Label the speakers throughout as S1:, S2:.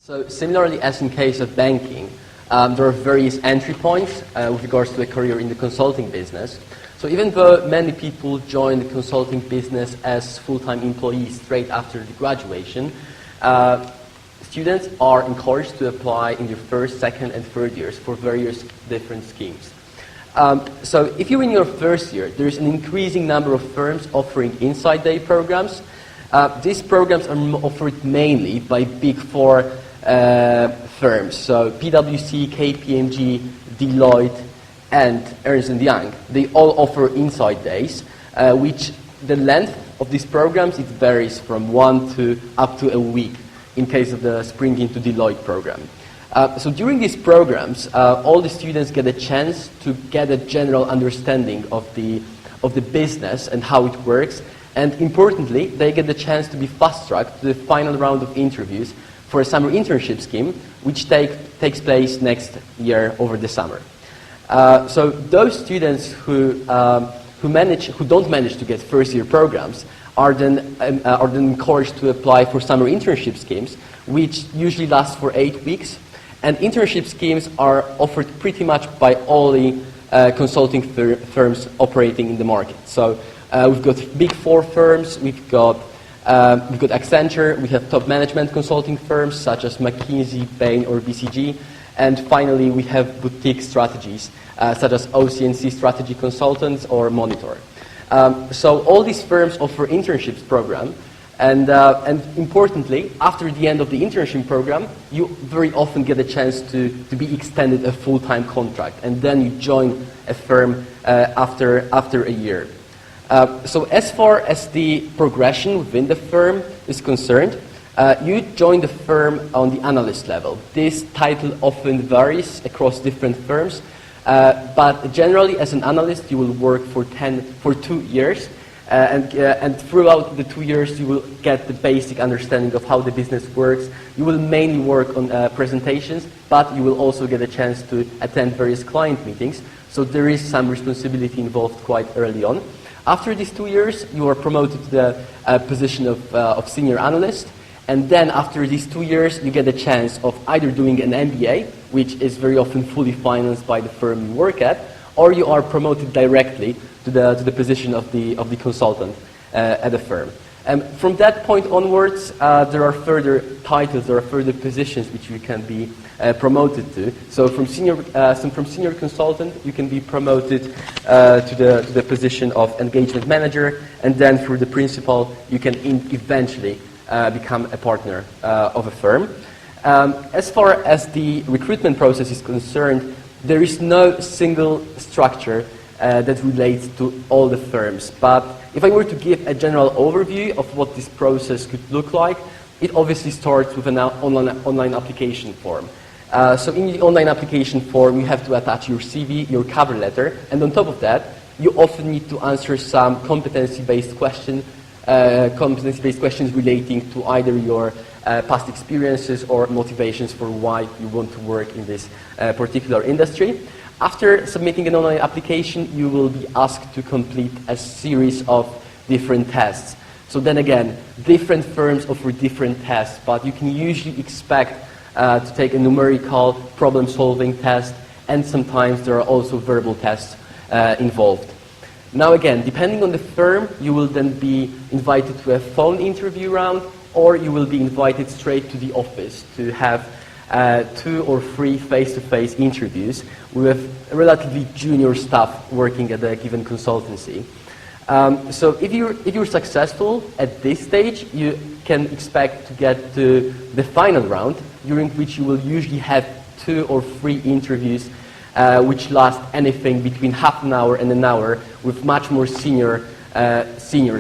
S1: So similarly as in case of banking, there are various entry points with regards to a career in the consulting business. So even though many people join the consulting business as full-time employees straight after the graduation, students are encouraged to apply in their first, second and third years for various different schemes. So if you're in your first year, there's an increasing number of firms offering inside day programs. These programs are offered mainly by Big Four firms, so PwC, KPMG, Deloitte, and Ernst & Young. They all offer inside days, which the length of these programs, it varies from 1 to up to a week in case of the Spring into Deloitte program. So during these programs, all the students get a chance to get a general understanding of the business and how it works, and importantly, they get the chance to be fast-tracked to the final round of interviews for a summer internship scheme, which takes place next year over the summer. So those students who don't manage to get first-year programs are then encouraged to apply for summer internship schemes, which usually last for 8 weeks. And internship schemes are offered pretty much by all the consulting firms operating in the market. So we've got Big Four firms, we've got Accenture, we have top management consulting firms such as McKinsey, Bain or BCG, and finally we have boutique strategies such as OC&C Strategy Consultants or Monitor. So all these firms offer internships program, and importantly, after the end of the internship program, you very often get a chance to be extended a full-time contract, and then you join a firm after a year. So as far as the progression within the firm is concerned, you join the firm on the analyst level. This title often varies across different firms, but generally as an analyst you will work for 2 years, and throughout the 2 years you will get the basic understanding of how the business works. You will mainly work on presentations, but you will also get a chance to attend various client meetings, so there is some responsibility involved quite early on. After these 2 years, you are promoted to the position of senior analyst, and then after these 2 years, you get a chance of either doing an MBA, which is very often fully financed by the firm you work at, or you are promoted directly to the position of the consultant at the firm. From that point onwards, there are further titles, there are further positions which you can be promoted to. So from senior consultant, you can be promoted to the position of engagement manager, and then through the principal, you can eventually become a partner of a firm. As far as the recruitment process is concerned, there is no single structure that relates to all the firms. But if I were to give a general overview of what this process could look like, it obviously starts with an online application form. So in the online application form, you have to attach your CV, your cover letter, and on top of that, you often need to answer some competency-based questions relating to either your past experiences or motivations for why you want to work in this particular industry. After submitting an online application, you will be asked to complete a series of different tests. So then again, different firms offer different tests, but you can usually expect to take a numerical problem-solving test, and sometimes there are also verbal tests involved. Now again, depending on the firm, you will then be invited to a phone interview round, or you will be invited straight to the office to have 2 or 3 face-to-face interviews with relatively junior staff working at a given consultancy. So if you're successful at this stage, you can expect to get to the final round, during which you will usually have 2 or 3 interviews which last anything between half an hour and an hour with much more senior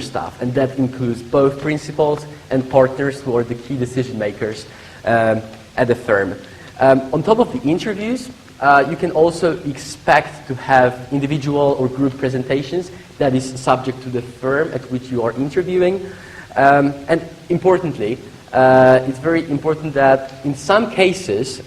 S1: staff, and that includes both principals and partners who are the key decision makers at the firm. On top of the interviews, you can also expect to have individual or group presentations that is subject to the firm at which you are interviewing. And importantly, it's very important that in some cases,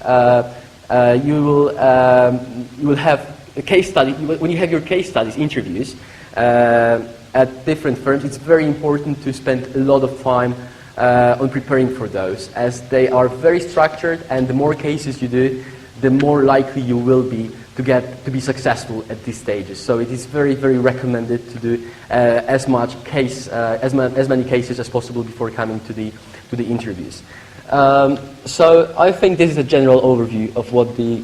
S1: you will have a case study. When you have your case studies, interviews at different firms, it's very important to spend a lot of time on preparing for those, as they are very structured, and the more cases you do, the more likely you will be to be successful at these stages. So it is very, very recommended to do as many cases as possible before coming to the interviews. So I think this is a general overview of what the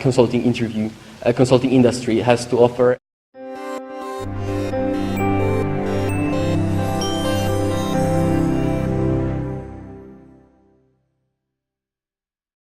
S1: consulting industry has to offer.